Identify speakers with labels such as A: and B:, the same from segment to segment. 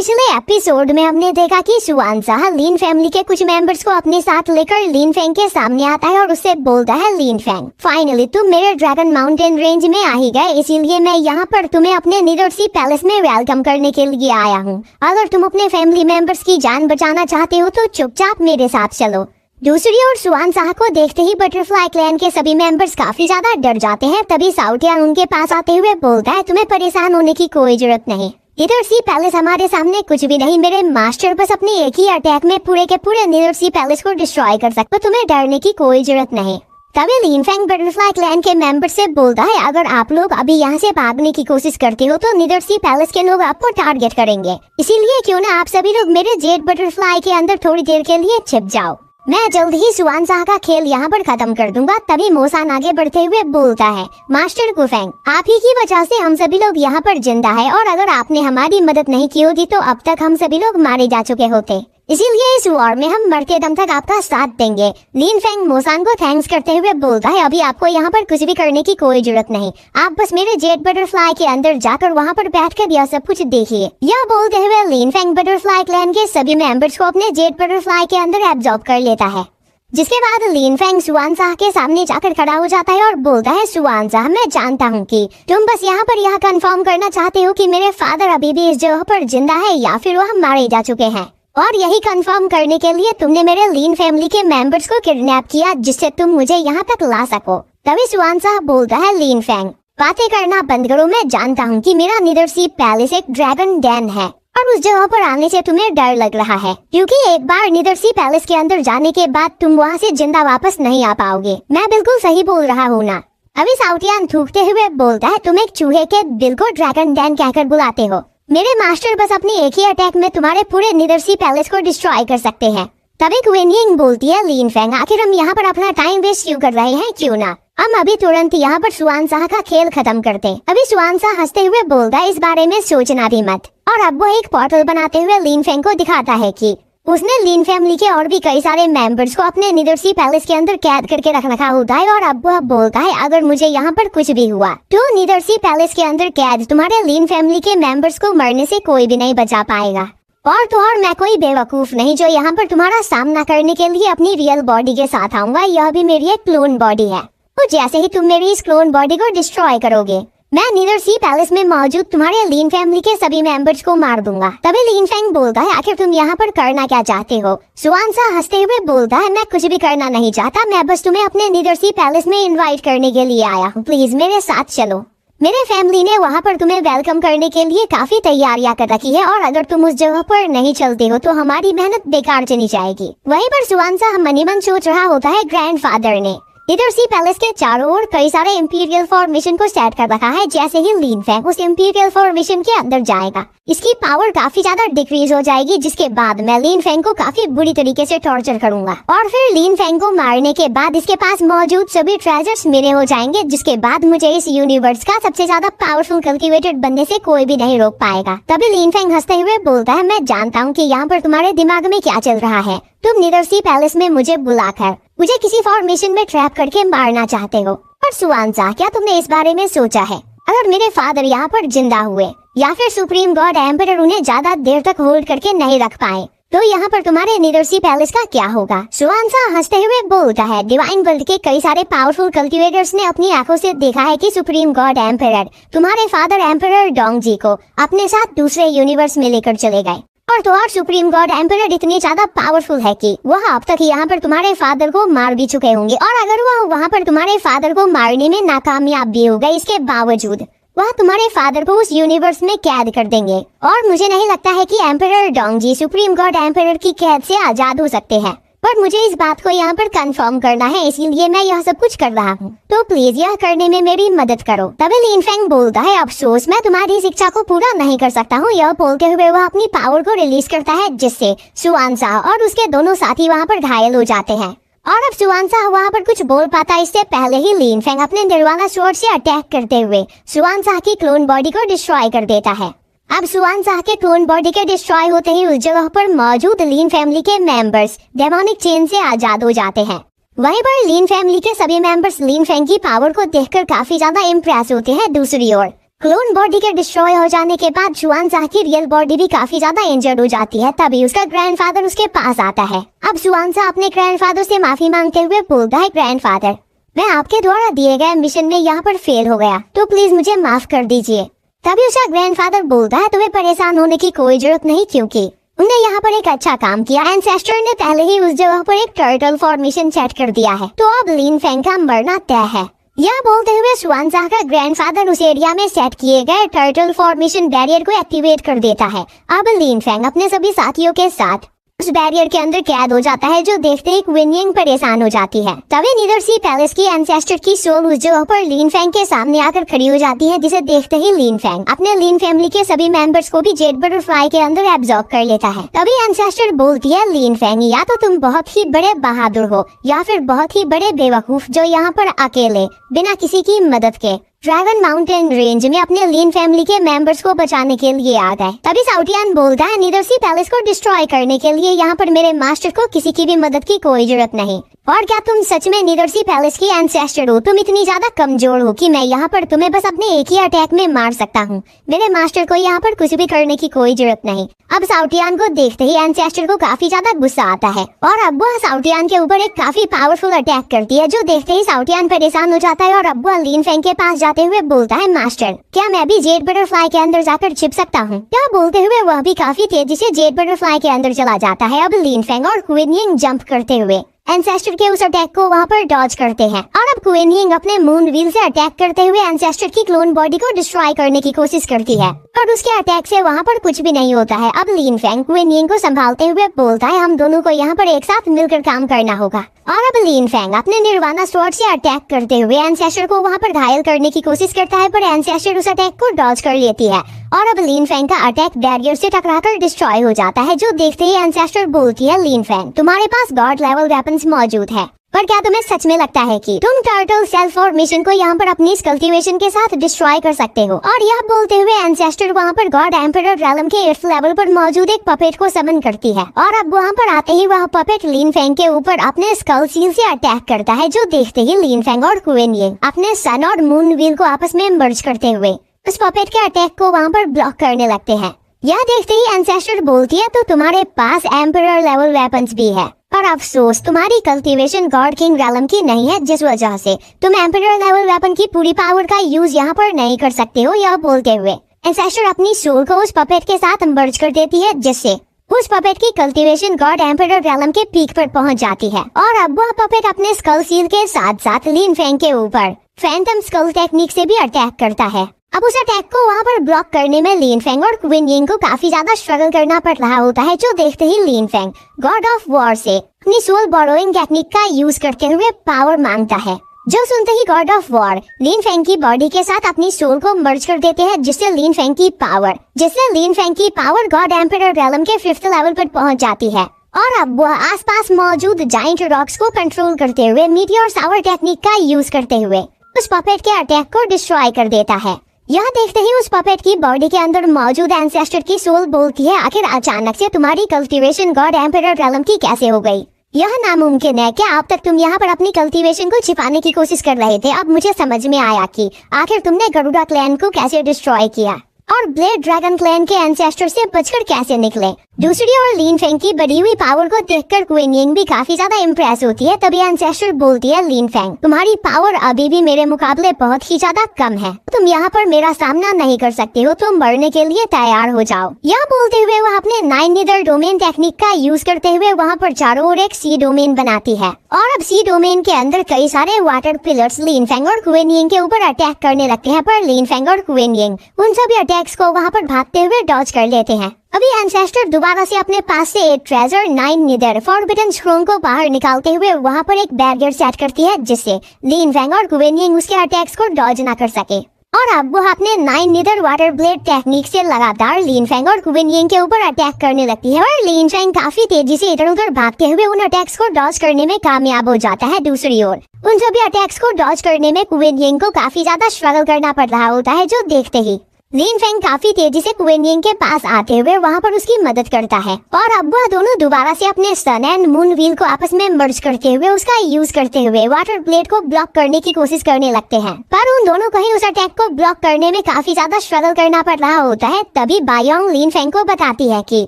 A: पिछले एपिसोड में हमने देखा कि शुआनशाह लीन फैमिली के कुछ मेंबर्स को अपने साथ लेकर लीन फेंग के सामने आता है और उससे बोलता है, लीन फेंग फाइनली तुम मेरे ड्रैगन माउंटेन रेंज में आ ही गए, इसीलिए मैं यहाँ पर तुम्हें अपने निडरसी पैलेस में वेलकम करने के लिए आया हूँ। अगर तुम अपने फैमिली मेंबर्स की जान बचाना चाहते हो तो चुपचाप मेरे साथ चलो। दूसरी ओर शुआनशाह को देखते ही बटरफ्लाई क्लैन के सभी मेंबर्स काफी ज्यादा डर जाते हैं। तभी साउटियान उनके पास आते हुए बोलता है, तुम्हें परेशान होने की कोई जरूरत नहीं, निडरसी पैलेस हमारे सामने कुछ भी नहीं, मेरे मास्टर बस अपने एक ही अटैक में पूरे के पूरे निडरसी पैलेस को डिस्ट्रॉय कर सकते, तुम्हें डरने की कोई जरूरत नहीं। तभी लीन फेंग बटरफ्लाई क्लैन के मेंबर से बोलता है, अगर आप लोग अभी यहाँ से भागने की कोशिश करते हो तो निडरसी पैलेस के लोग आपको टारगेट करेंगे, इसीलिए क्यों ना आप सभी लोग मेरे जेट बटरफ्लाई के अंदर थोड़ी देर के लिए छिप जाओ, मैं जल्द ही शुआनशाह का खेल यहाँ पर खत्म कर दूंगा। तभी मोसान आगे बढ़ते हुए बोलता है, मास्टर कुफेंग आप ही की वजह से हम सभी लोग यहाँ पर जिंदा है और अगर आपने हमारी मदद नहीं की होती तो अब तक हम सभी लोग मारे जा चुके होते, इसीलिए इस वॉर में हम मरते दम तक आपका साथ देंगे। लीन फेंग मोसान को थैंक्स करते हुए बोलता है, अभी आपको यहाँ पर कुछ भी करने की कोई जरूरत नहीं, आप बस मेरे जेट बटरफ्लाई के अंदर जाकर वहाँ पर बैठकर यह सब कुछ देखिए। यह बोलते हुए लीन फेंग बटरफ्लाई क्लैन के सभी मेंबर्स को अपने जेट बटरफ्लाई के अंदर एब्जॉर्ब कर लेता है, जिसके बाद लीन फेंग शुआनशाह के सामने जाकर खड़ा हो जाता है और बोलता है, शुआनशाह मैं जानता हूँ कि तुम बस यहाँ पर यह कंफर्म करना चाहते हो कि मेरे फादर अभी भी इस जगह पर जिंदा है या फिर वह मारे जा चुके हैं, और यही कंफर्म करने के लिए तुमने मेरे लीन फैमिली के मेंबर्स को किडनैप किया जिससे तुम मुझे यहाँ तक ला सको। तभी शुआनशाह बोलता है, लीन फेंग बातें करना बंद करो, मैं जानता हूँ कि मेरा निडरसी पैलेस एक ड्रैगन डैन है और उस जगह पर आने से तुम्हें डर लग रहा है क्योंकि एक बार निडरसी पैलेस के अंदर जाने के बाद तुम वहाँ से जिंदा वापस नहीं आ पाओगे, मैं बिल्कुल सही बोल रहा हूँ ना। अभी साउटियान थूकते हुए बोलता है, तुम एक चूहे के दिल को ड्रैगन डैन कहकर बुलाते हो, मेरे मास्टर बस अपने एक ही अटैक में तुम्हारे पूरे निडरसी पैलेस को डिस्ट्रॉय कर सकते हैं। तभी क्वीन यिंग बोलती है, लीन फेंग आखिर हम यहाँ पर अपना टाइम वेस्ट क्यों कर रहे हैं, क्यों ना हम अभी तुरंत यहाँ पर शुआनशाह का खेल खत्म करते। अभी शुआनशाह हंसते हुए बोलता है, इस बारे में सोचना भी मत, और अब वो एक पोर्टल बनाते हुए लीन फेंग को दिखाता है कि उसने लीन फैमिली के और भी कई सारे मेंबर्स को अपने निडरसी पैलेस के अंदर कैद करके रखा होता है और अब वह बोलता है, अगर मुझे यहाँ पर कुछ भी हुआ तो निडरसी पैलेस के अंदर कैद तुम्हारे लीन फैमिली के मेंबर्स को मरने से कोई भी नहीं बचा पाएगा, और तो और मैं कोई बेवकूफ नहीं जो यहाँ पर तुम्हारा सामना करने के लिए अपनी रियल बॉडी के साथ आऊंगा, यह भी मेरी एक क्लोन बॉडी है, तो जैसे ही तुम मेरी इस क्लोन बॉडी को डिस्ट्रॉय करोगे मैं निडरसी पैलेस में मौजूद तुम्हारे लीन फैमिली के सभी मेंबर्स को मार दूंगा। तभी लीन फेंग बोलता है, आखिर तुम यहाँ पर करना क्या चाहते हो। शुआनशाह हंसते हुए बोलता है, मैं कुछ भी करना नहीं चाहता, मैं बस तुम्हें अपने निडरसी पैलेस में इनवाइट करने के लिए आया हूँ, प्लीज मेरे साथ चलो। मेरे फैमिली ने वहाँ पर तुम्हें वेलकम करने के लिए काफी तैयारियां कर रखी है और अगर तुम उस जगह पर नहीं चलते हो तो हमारी मेहनत बेकार चली जाएगी। वहीं पर शुआनशाह मनी मन सोच रहा होता है, ग्रैंडफादर ने निडरसी पैलेस के चारों ओर कई सारे इंपीरियल फॉर्मेशन को सेट कर रखा है, जैसे ही लीन फेंग उस इंपीरियल फॉर्मेशन के अंदर जाएगा इसकी पावर काफी ज्यादा डिक्रीज हो जाएगी, जिसके बाद मैं लीन फेंग को काफी बुरी तरीके से टॉर्चर करूंगा और फिर लीन फेंग को मारने के बाद इसके पास मौजूद सभी ट्रेजर्स मेरे हो जाएंगे, जिसके बाद मुझे इस यूनिवर्स का सबसे ज्यादा पावरफुल कल्टिवेटेड बनने से कोई भी नहीं रोक पाएगा। तभी लीन फेंग हंसते हुए बोलता है, मैं जानता हूँ कि यहाँ पर तुम्हारे दिमाग में क्या चल रहा है, तुम निडरसी पैलेस में मुझे बुलाकर मुझे किसी फॉर्मेशन में ट्रैप करके मारना चाहते हो, पर शुआनशाह क्या तुमने इस बारे में सोचा है, अगर मेरे फादर यहाँ पर जिंदा हुए या फिर सुप्रीम गॉड एम्परर उन्हें ज्यादा देर तक होल्ड करके नहीं रख पाए तो यहाँ पर तुम्हारे निडरसी पैलेस का क्या होगा। शुआनशाह हंसते हुए बोलता है, डिवाइन वर्ल्ड के कई सारे पावरफुल कल्टिवेटर्स ने अपनी आंखों से देखा है कि सुप्रीम गॉड एम्परर तुम्हारे फादर एम्परर डोंगजी को अपने साथ दूसरे यूनिवर्स में लेकर चले गए, और तो और सुप्रीम गॉड एम्परर इतनी ज्यादा पावरफुल है कि वह अब तक यहाँ पर तुम्हारे फादर को मार भी चुके होंगे, और अगर वह वहाँ पर तुम्हारे फादर को मारने में नाकामयाब भी हो गए इसके बावजूद वह तुम्हारे फादर को उस यूनिवर्स में कैद कर देंगे, और मुझे नहीं लगता है कि एम्परर डोंगजी सुप्रीम गॉड एम्परर की कैद से आजाद हो सकते हैं, पर मुझे इस बात को यहाँ पर कंफर्म करना है, इसीलिए मैं यह सब कुछ कर रहा हूँ, तो प्लीज यह करने में मेरी मदद करो। तभी लीन फेंग बोलता है, अफसोस मैं तुम्हारी शिक्षा को पूरा नहीं कर सकता हूँ। यह बोलते हुए वह अपनी पावर को रिलीज करता है, जिससे शुआनशाह और उसके दोनों साथी वहाँ पर घायल हो जाते हैं, और अब शुआनशाह वहाँ पर कुछ बोल पाता इससे पहले ही लीन फेंग अपने निर्वाणा स्वॉर्ड से अटैक करते हुए शुआनशाह की क्लोन बॉडी को डिस्ट्रॉय कर देता है। अब शुआनशाह के क्लोन बॉडी के डिस्ट्रॉय होते ही उस जगह पर मौजूद लीन फैमिली के मेंबर्स डेमोनिक चेन से आजाद हो जाते हैं। वहीं पर लीन फैमिली के सभी मेंबर्स लीन फेंग की पावर को देखकर काफी ज्यादा इम्प्रेस होते हैं। दूसरी ओर क्लोन बॉडी के डिस्ट्रॉय हो जाने के बाद जुआनजाह की रियल बॉडी भी काफी ज्यादा इंजर्ड हो जाती है। तभी उसका ग्रैंडफादर उसके पास आता है। अब जुआनजाह अपने ग्रैंडफादर से माफी मांगते हुए बोलता है, ग्रैंडफादर, मैं आपके द्वारा दिए गए मिशन में यहाँ पर फेल हो गया, तो प्लीज मुझे माफ कर दीजिए। तभी उसका ग्रैंडफादर बोलता है, तुम्हें परेशान होने की कोई जरूरत नहीं, क्योंकि उन्हें यहाँ पर एक अच्छा काम किया। एंसेस्टर ने पहले ही उस जगह पर एक टर्टल फॉर्मेशन सेट कर दिया है, तो अब लिन फेंग का मरना तय है। यह बोलते हुए जुआनजाह का ग्रैंडफादर उस एरिया में सेट किए गए टर्टल फॉर्मेशन बैरियर को एक्टिवेट कर देता है। अब लिन फेंग अपने सभी साथियों के साथ उस बैरियर के अंदर कैद हो जाता है, जो देखते ही क्वीन यिंग परेशान हो जाती है। तभी नीदर सी पैलेस की एंसेस्टर की सोल उस जगह पर लिन फेंग के सामने आकर खड़ी हो जाती है, जिसे देखते ही लिन फेंग अपने लिन फैमिली के सभी मेंबर्स को भी जेड बटरफ्लाई के अंदर एब्जॉर्ब कर लेता है। तभी एंसेस्टर बोलती है, लिन फेंग, या तो तुम बहुत ही बड़े बहादुर हो या फिर बहुत ही बड़े बेवकूफ, जो यहाँ पर अकेले बिना किसी की मदद के ड्रैगन माउंटेन रेंज में अपने लिन फैमिली के मेंबर्स को बचाने के लिए आ गए। तभी साउटियान बोलता है, नीदर सी पैलेस को डिस्ट्रॉय करने के लिए यहाँ पर मेरे मास्टर को किसी की भी मदद की कोई जरूरत नहीं। और क्या तुम सच में नीदर सी पैलेस की एंसेस्टर हो? तुम इतनी ज्यादा कमजोर हो कि मैं यहाँ पर तुम्हें बस अपने एक ही अटैक में मार सकता हूँ। मेरे मास्टर को यहाँ पर कुछ भी करने की कोई जरूरत नहीं। अब साउटियान को देखते ही एंसेस्टर को काफी ज्यादा गुस्सा आता है और अब वह साउटियान के ऊपर एक काफी पावरफुल अटैक करती है, जो देखते ही साउटियान परेशान हो जाता है और अब वह लिन फेंग के पास जाते हुए बोलता है, मास्टर, क्या मैं भी जेड बटरफ्लाई के अंदर जाकर छिप सकता हूँ? क्या बोलते हुए वह भी काफी तेजी से जेड बटरफ्लाई के अंदर चला जाता है। अब लिन फेंग और क्वीन यिंग जंप करते हुए एंसेस्टर के उस अटैक को वहाँ पर डॉज करते हैं और अब क्वीन यिंग अपने मून व्हील से अटैक करते हुए एंसेस्टर की क्लोन बॉडी को डिस्ट्रॉय करने की कोशिश करती है, और उसके अटैक से वहाँ पर कुछ भी नहीं होता है। अब लिन फेंग क्वीन यिंग को संभालते हुए बोलता है, हम दोनों को यहाँ पर एक साथ मिलकर काम करना होगा। और अब लिन फेंग अपने निर्वाणा स्वॉर्ड से अटैक करते हुए एंसेस्टर को वहाँ पर घायल करने की कोशिश करता है, पर एंसेस्टर उस अटैक को डॉज कर लेती है और अब लिन फेंग का अटैक बैरियर से टकराकर डिस्ट्रॉय हो जाता है, जो देखते ही एंसेस्टर बोलती है, लिन फेंग, तुम्हारे पास गॉड लेवल वेपन्स मौजूद है, पर क्या तुम्हें सच में लगता है कि तुम टर्टल सेल फॉर्मेशन को यहाँ पर अपनी कल्टीवेशन के साथ डिस्ट्रॉय कर सकते हो? और यह बोलते हुए एंसेस्टर वहाँ पर गॉड एम्परर रैलम के 8th लेवल पर मौजूद एक पपेट को समन करती है और अब वहाँ पर आते ही वह पपेट लिन फेंग के ऊपर अपने स्कल सील से अटैक करता है, जो देखते ही लिन फेंग और क्वीन यिंग अपने सन और मून व्हील को आपस में मर्ज करते हुए उस पपेट के अटैक को वहाँ पर ब्लॉक करने लगते हैं। यह देखते ही एंसेस्टर बोलती है, तो तुम्हारे पास एम्परर लेवल वेपन्स भी है, पर अफसोस तुम्हारी कल्टीवेशन गॉड किंग रैलम की नहीं है, जिस वजह से तुम एम्परर लेवल वेपन की पूरी पावर का यूज यहाँ पर नहीं कर सकते हो। यह बोलते हुए एंसेस्टर अपनी सोल को उस पपेट के साथ मर्ज कर देती है, जिससे उस पपेट की कल्टीवेशन गॉड एम्परर रैलम के पीक पर पहुंच जाती है और अब वह पपेट अपने स्कल सील के साथ साथ लिन फेंग के ऊपर फैंटम स्कल टेक्निक से भी अटैक करता है। अब उस अटैक को वहाँ पर ब्लॉक करने में लिन फेंग और क्वीन यिंग को काफी ज्यादा स्ट्रगल करना पड़ रहा होता है, जो देखते ही Lin Feng god of war से अपनी सोल बोरोइंग टेक्निक का यूज करते हुए पावर मांगता है, जो सुनते ही god of war Lin Feng की बॉडी के साथ अपनी सोल को मर्ज कर देते हैं, जिससे लिन फेंग की पावर गॉड एम्परर रैलम के 5th लेवल पर पहुंच जाती है और अब वह आसपास मौजूद जाइंट रॉक्स को कंट्रोल करते हुए मीटियोर शावर टेक्निक का यूज करते हुए उस पपेट के अटैक को डिस्ट्रॉय कर देता है। यह देखते ही उस पपेट की बॉडी के अंदर मौजूद एंसेस्टर की सोल बोलती है, आखिर अचानक से तुम्हारी कल्टीवेशन गॉड एम्परर रैलम की कैसे हो गई? यह नामुमकिन है। क्या अब तक तुम यहाँ पर अपनी कल्टीवेशन को छिपाने की कोशिश कर रहे थे? अब मुझे समझ में आया कि आखिर तुमने गरुड़ा क्लैन को कैसे डिस्ट्रॉय किया और ब्लेड ड्रैगन क्लैन के एंसेस्टर से बचकर कैसे निकले। दूसरी ओर लिन फेंग की बढ़ी हुई पावर को देखकर क्वीन यिंग भी काफी ज्यादा इम्प्रेस होती है। तभी एंसेस्टर बोलती है, लिन फेंग, तुम्हारी पावर अभी भी मेरे मुकाबले बहुत ही ज्यादा कम है, तुम यहाँ पर मेरा सामना नहीं कर सकते हो, तुम मरने के लिए तैयार हो जाओ। यह बोलते हुए वह अपने 9 निदर डोमेन टेक्निक का यूज करते हुए वहाँ पर चारों ओर एक सी डोमेन बनाती है और अब सी डोमेन के अंदर कई सारे वाटर पिलर्स लिन फेंग और क्वीन यिंग के ऊपर अटैक करने लगते हैं, पर लिन फेंग और क्वीन यिंग उन सभी अटैक्स को वहाँ पर भागते हुए डॉज कर लेते हैं। अभी एंसेस्टर दोबारा से अपने पास से एक ट्रेजर 9 निदर फॉरबिडन स्क्रोल को बाहर निकालते हुए वहाँ पर एक बैरियर सेट करती है, जिससे लिन फेंग और क्वीन यिंग उसके अटैक्स को डॉज ना कर सके और अब वो अपने 9 निदर वाटर ब्लेड टेक्निक से लगातार लिन फेंग और क्वीन यिंग के ऊपर अटैक करने लगती है और लिन फेंग काफी तेजी से इधर उधर भागते हुए उन अटैक्स को डॉज करने में कामयाब हो जाता है। दूसरी ओर उन सभी अटैक्स को डॉज करने में क्वीन यिंग को काफी ज्यादा स्ट्रगल करना पड़ रहा होता है, जो देखते ही लीन फेंग काफी तेजी से क्वीन यिंग के पास आते हुए वहाँ पर उसकी मदद करता है और अब वह दोनों दोबारा से अपने सन एंड मून व्हील को आपस में मर्ज करते हुए उसका यूज करते हुए वाटर ब्लेड को ब्लॉक करने की कोशिश करने लगते हैं। पर उन दोनों को ही उस अटैक को ब्लॉक करने में काफी ज्यादा स्ट्रगल करना पड़ रहा होता है। तभी बायोंग लीन फेंग को बताती है कि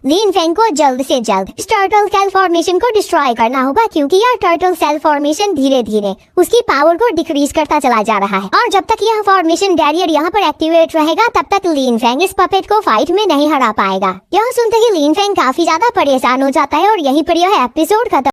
A: लीन फेंग को जल्द से जल्द इस टर्टल सेल फॉर्मेशन को डिस्ट्रॉय करना होगा, क्योंकि यह टर्टल सेल फॉर्मेशन धीरे धीरे उसकी पावर को डिक्रीज करता चला जा रहा है और जब तक यह फॉर्मेशन बैरियर यहाँ पर एक्टिवेट रहेगा तब तक लीन फेंग इस पपेट को फाइट में नहीं हरा पाएगा। यह सुनते ही लीन फेंग काफी ज्यादा परेशान हो जाता है और यहीं पर यह एपिसोड खत्म।